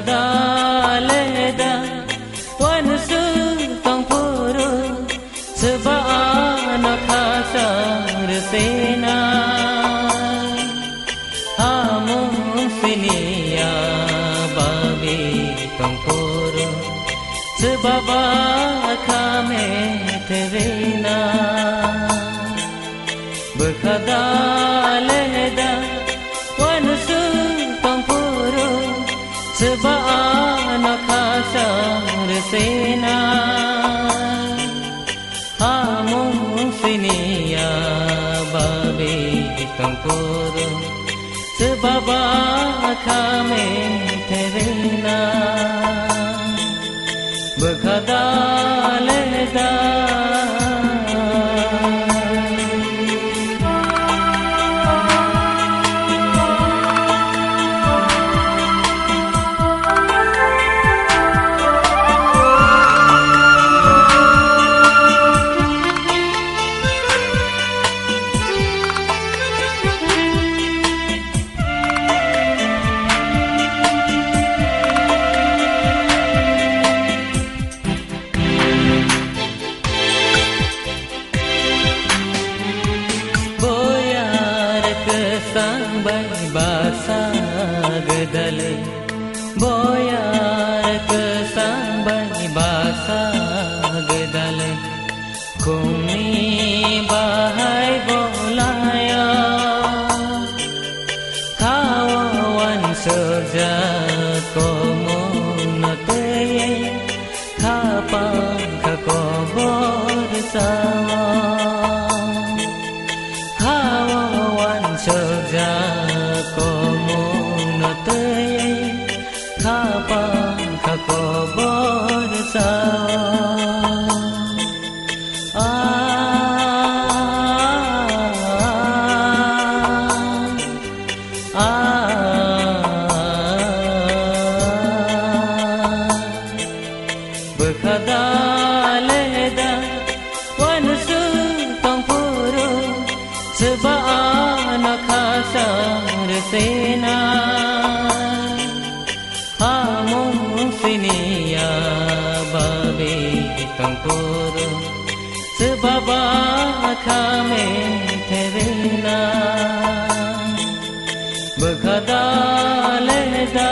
Daleda wan su tong puru seba anak hasar sena amun finia babi tong puru seba kame terena berkadaleda wan su tong puru seba anak hasar sena amun finia babi tangkuru sebab kami terena berkadaleda sambai basa gedale boyar ke sambai basa gedale kumi bahai bolaya kawan serja komunate kapan kakobor sawa serja komunate kapan kakobor berkadaleda wan su tong puru seba anak hasar sena amun finia babi tangkuru sebab kami terena berkadaleda.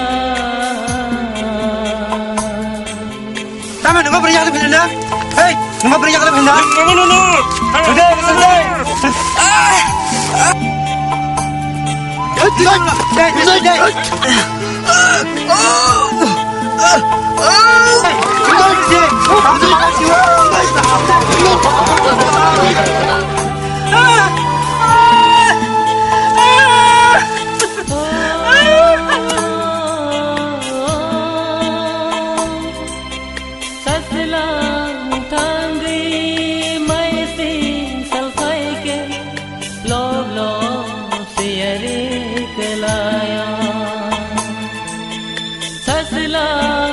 Taman nunggu beri jalan benda. Hei, nunggu beri jalan benda. Nunggu. Sudah, selesai. Sasla